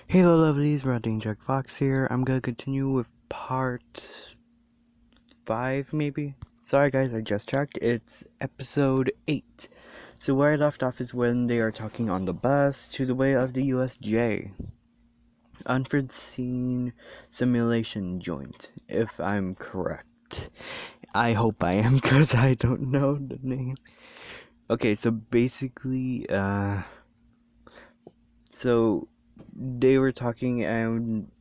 Hello lovelies, Rodding Jack Fox here. I'm gonna continue with part 5 maybe? Sorry guys, I just checked. It's episode 8. So where I left off is when they are talking on the bus to the way of the USJ. Unforeseen simulation joint, if I'm correct. I hope I am, because I don't know the name. Okay, so basically, so they were talking and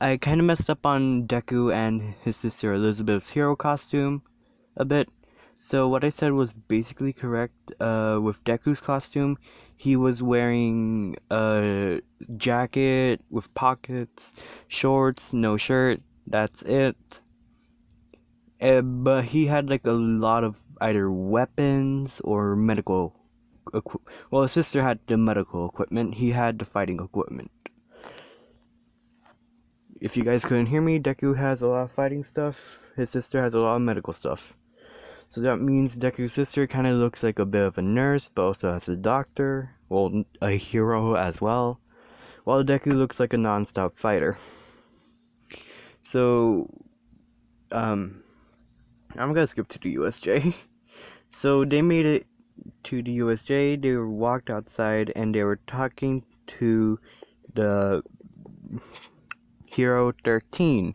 I kind of messed up on Deku and his sister Elizabeth's hero costume a bit. So what I said was basically correct. With Deku's costume, he was wearing a jacket with pockets, shorts, no shirt. That's it. But he had like a lot of either weapons or medical equipment. Well, his sister had the medical equipment. He had the fighting equipment. If you guys couldn't hear me, Deku has a lot of fighting stuff. His sister has a lot of medical stuff. So that means Deku's sister kind of looks like a bit of a nurse, but also has a doctor. Well, a hero as well. While Deku looks like a non-stop fighter. So, I'm gonna skip to the USJ. So they made it to the USJ. They walked outside and they were talking to the Hero 13.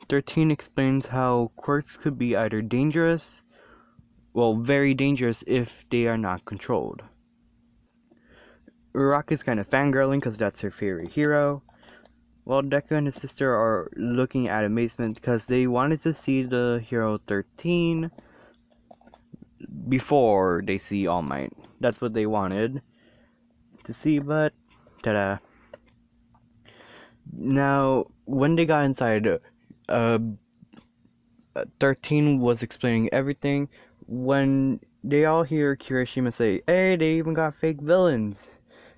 13 explains how quirks could be either dangerous, well, very dangerous if they are not controlled. Rock is kind of fangirling because that's her favorite hero, while Deku and his sister are looking at amazement because they wanted to see the Hero 13 before they see All Might. That's what they wanted to see, but ta-da. Now, when they got inside, 13 was explaining everything when they all hear Kirishima say, "Hey, they even got fake villains,"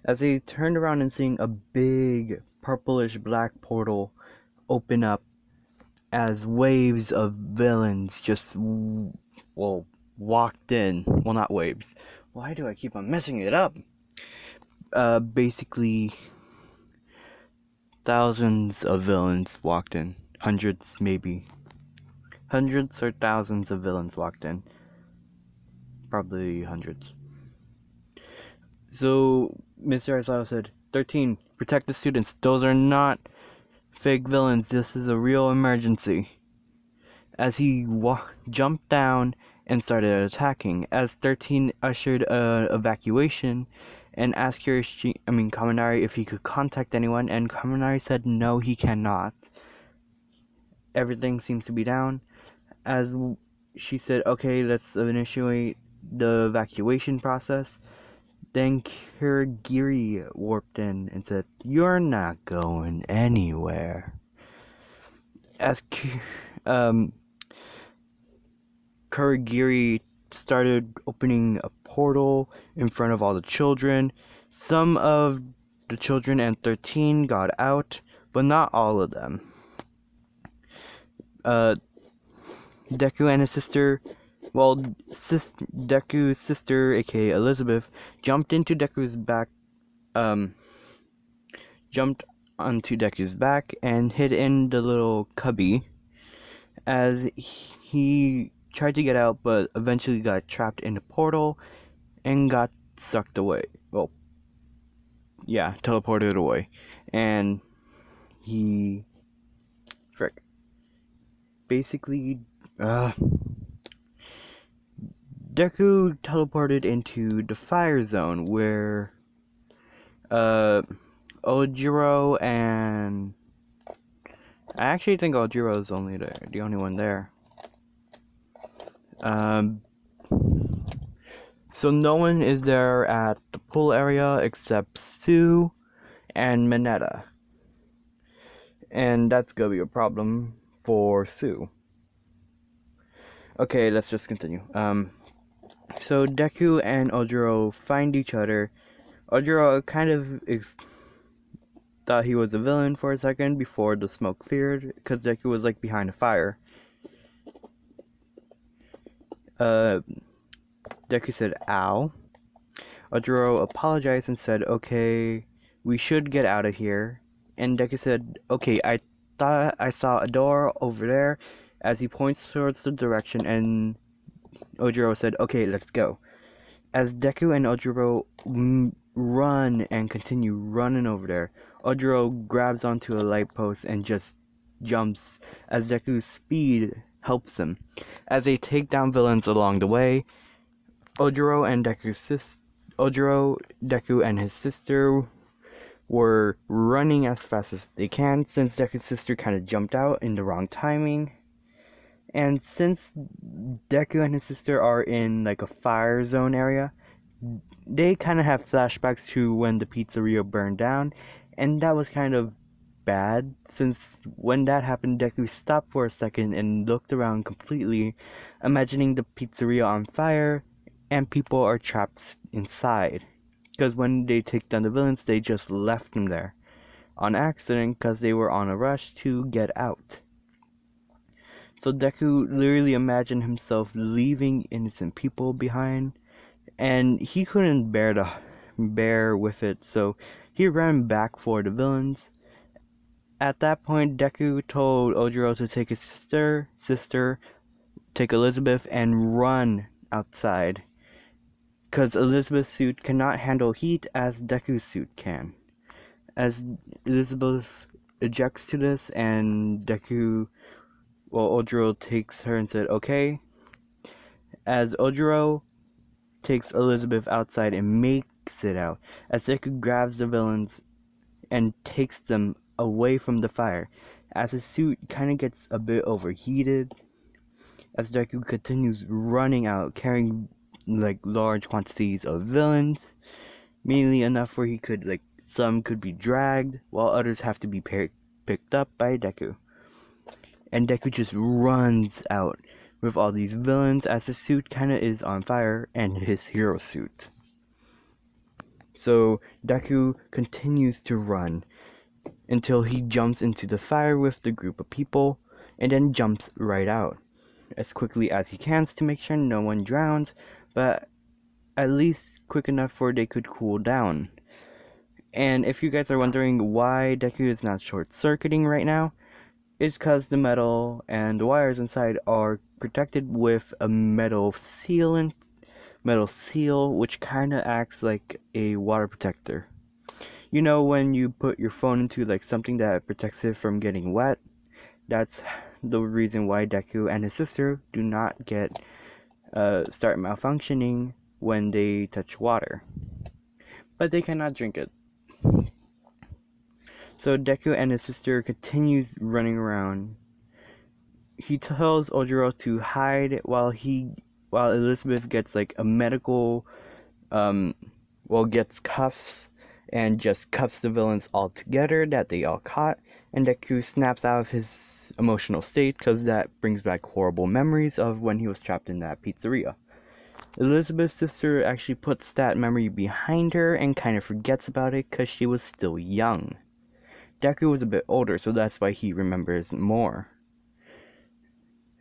as they turned around and seeing a big purplish black portal open up as waves of villains just, well, walked in. Well, not waves. Why do I keep on messing it up? Basically, thousands of villains walked in. Hundreds, maybe. Hundreds or thousands of villains walked in. Probably hundreds. So, Mr. Aizawa said, 13, protect the students. Those are not fake villains. This is a real emergency. As he jumped down and started attacking, as 13 ushered an evacuation and asked Kaminari if he could contact anyone, and Kaminari said no, he cannot. Everything seems to be down. As she said, okay, let's initiate the evacuation process. Then Kurogiri warped in and said, "You're not going anywhere." As Kurogiri started opening a portal in front of all the children, some of the children and 13 got out, but not all of them. Deku and his sister, well, Deku's sister, aka Elizabeth, jumped onto Deku's back and hid in the little cubby as he tried to get out, but eventually got trapped in the portal and got sucked away. Well, yeah, teleported away. And he, frick, basically, Deku teleported into the fire zone where Ojiro and I actually think Ojiro is only the only one there. So no one is there at the pool area except Sue and Mineta. And that's gonna be a problem for Sue. Okay, let's just continue. So Deku and Ojiro find each other. Ojiro kind of thought he was a villain for a second before the smoke cleared, because Deku was like behind a fire. Deku said, "Ow." Ojiro apologized and said, okay, we should get out of here. And Deku said, okay, I thought I saw a door over there, as he points towards the direction, and Ojiro said, okay, let's go. As Deku and Ojiro run and continue running over there, Ojiro grabs onto a light post and just jumps, as Deku's speed helps him. As they take down villains along the way, Ojiro, Deku, and his sister were running as fast as they can, since Deku's sister kind of jumped out in the wrong timing. And since Deku and his sister are in like a fire zone area, they kind of have flashbacks to when the pizzeria burned down, and that was kind of bad, since when that happened, Deku stopped for a second and looked around completely, imagining the pizzeria on fire and people are trapped inside. Because when they take down the villains, they just left them there on accident because they were on a rush to get out. So Deku literally imagined himself leaving innocent people behind, and he couldn't bear with it, so he ran back for the villains. At that point, Deku told Ojiro to take his sister, take Elizabeth, and run outside, because Elizabeth's suit cannot handle heat as Deku's suit can. As Elizabeth ejects to this, and Ojiro takes her and said, okay. As Ojiro takes Elizabeth outside and makes it out, as Deku grabs the villains and takes them away from the fire, as his suit kind of gets a bit overheated, as Deku continues running out, carrying like large quantities of villains, mainly enough where he could, like, some could be dragged, while others have to be picked up by Deku. And Deku just runs out with all these villains, as his suit kind of is on fire, and his hero suit. So Deku continues to run until he jumps into the fire with the group of people, and then jumps right out as quickly as he can to make sure no one drowns, but at least quick enough for they could cool down. And if you guys are wondering why Deku is not short-circuiting right now, it's because the metal and the wires inside are protected with a metal seal, which kind of acts like a water protector. You know, when you put your phone into like something that protects it from getting wet, that's the reason why Deku and his sister do not start malfunctioning when they touch water, but they cannot drink it. So Deku and his sister continues running around. He tells Ojiro to hide while Elizabeth gets like a medical gets cuffs, and just cuffs the villains all together that they all caught, and Deku snaps out of his emotional state because that brings back horrible memories of when he was trapped in that pizzeria. Elizabeth's sister actually puts that memory behind her and kind of forgets about it because she was still young. Deku was a bit older, so that's why he remembers more.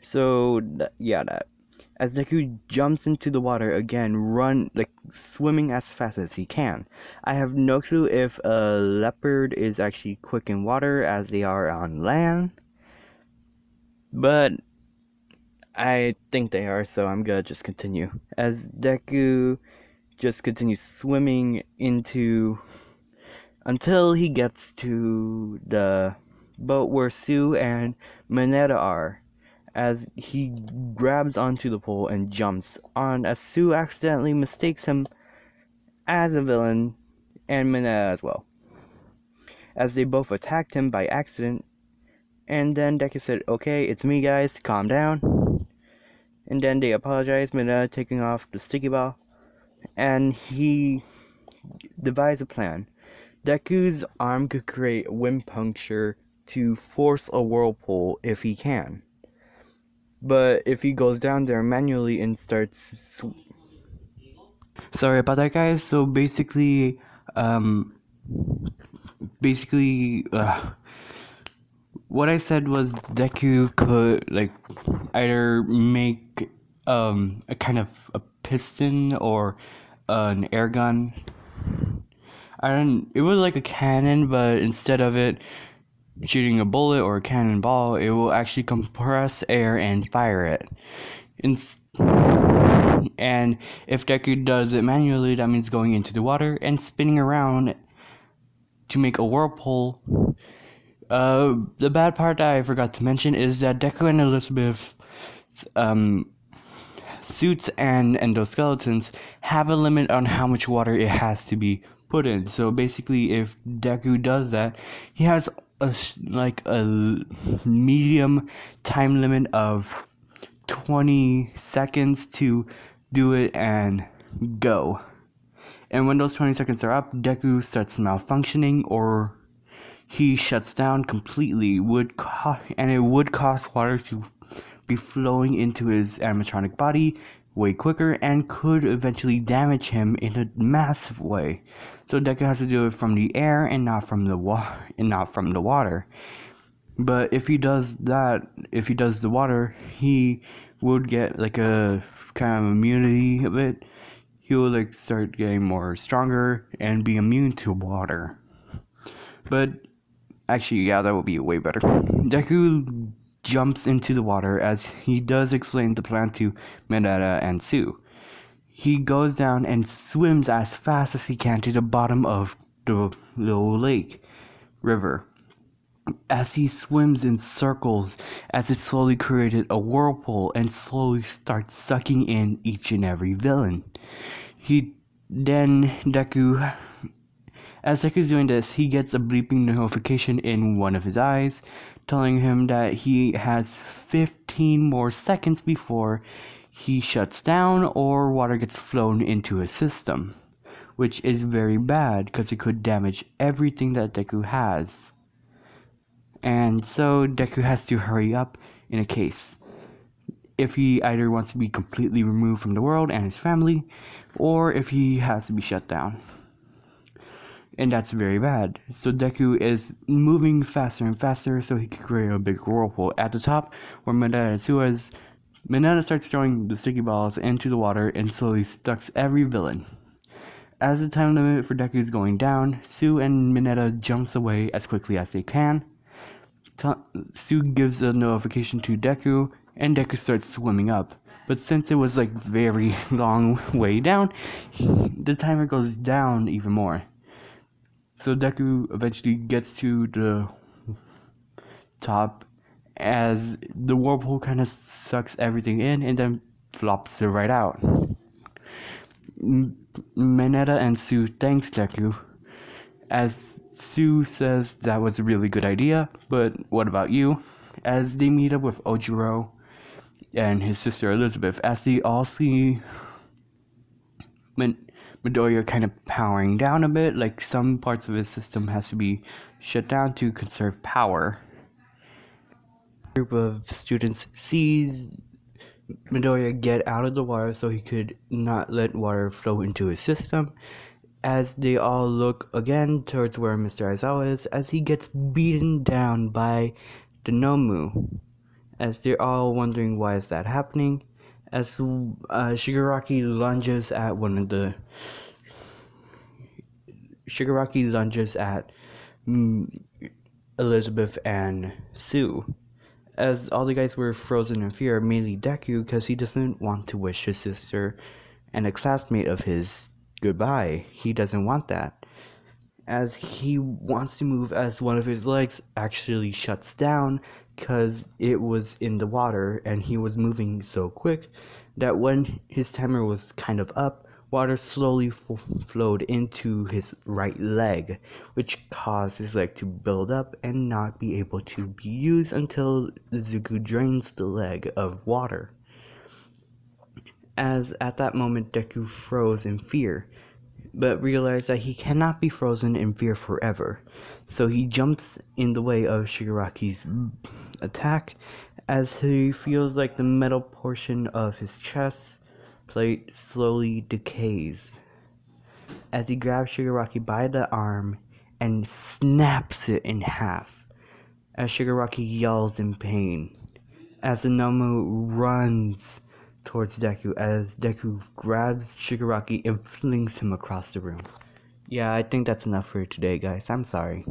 So, that. As Deku jumps into the water again, swimming as fast as he can. I have no clue if a leopard is actually quick in water as they are on land, but I think they are, so I'm gonna just continue. As Deku just continues swimming until he gets to the boat where Sue and Mineta are, as he grabs onto the pole and jumps on, as Sue accidentally mistakes him as a villain, and Mineta as well, as they both attacked him by accident. And then Deku said, okay, it's me guys, calm down. And then they apologize, Mineta taking off the sticky ball, and he devised a plan. Deku's arm could create wind puncture to force a whirlpool if he can. But if he goes down there manually and starts... Sorry about that, guys. So basically, what I said was Deku could, either make, a kind of a piston or an air gun. It was like a cannon, but instead of it shooting a bullet or a cannonball, it will actually compress air and fire it. And if Deku does it manually, that means going into the water and spinning around to make a whirlpool. The bad part that I forgot to mention is that Deku and Elizabeth's suits and endoskeletons have a limit on how much water it has to be put in. So basically, if Deku does that, he has a medium time limit of 20 seconds to do it and go. And when those 20 seconds are up, Deku starts malfunctioning or he shuts down completely, and it would cause water to be flowing into his animatronic body way quicker and could eventually damage him in a massive way. So Deku has to do it from the air and not from the water. But if he does the water, he would get like a kind of immunity of it. He will like start getting more stronger and be immune to water. But actually, yeah, that would be way better. Deku jumps into the water as he does explain the plan to Mineta and Sue. He goes down and swims as fast as he can to the bottom of the little river. As he swims in circles, as it slowly created a whirlpool and slowly starts sucking in each and every villain. As Deku's doing this, he gets a bleeping notification in one of his eyes, telling him that he has 15 more seconds before he shuts down or water gets flown into his system, which is very bad because it could damage everything that Deku has. And so Deku has to hurry up in a case if he either wants to be completely removed from the world and his family, or if he has to be shut down. And that's very bad. So Deku is moving faster and faster so he can create a big whirlpool. At the top, where Mineta starts throwing the sticky balls into the water and slowly stucks every villain. As the time limit for Deku is going down, Sue and Mineta jumps away as quickly as they can. Sue gives a notification to Deku, and Deku starts swimming up. But since it was like very long way down, the timer goes down even more. So Deku eventually gets to the top as the whirlpool kind of sucks everything in and then flops it right out. Mineta and Sue thanks Deku, as Sue says that was a really good idea, but what about you? As they meet up with Ojiro and his sister Elizabeth, as they all see Midoriya kind of powering down a bit, like some parts of his system has to be shut down to conserve power. A group of students sees Midoriya get out of the water so he could not let water flow into his system, as they all look again towards where Mr. Aizawa is, as he gets beaten down by the Nomu, as they're all wondering why is that happening, as Shigaraki lunges at Elizabeth and Sue, as all the guys were frozen in fear, mainly Deku, because he doesn't want to wish his sister and a classmate of his goodbye. He doesn't want that, as he wants to move as one of his legs actually shuts down because it was in the water and he was moving so quick that when his timer was kind of up, water slowly flowed into his right leg, which caused his leg to build up and not be able to be used until Zuko drains the leg of water. As at that moment Deku froze in fear, but realized that he cannot be frozen in fear forever. So he jumps in the way of Shigaraki's attack, as he feels like the metal portion of his chest plate slowly decays. As he grabs Shigaraki by the arm and snaps it in half, as Shigaraki yells in pain, as the Nomu runs towards Deku as Deku grabs Shigaraki and flings him across the room. Yeah, I think that's enough for today, guys. I'm sorry.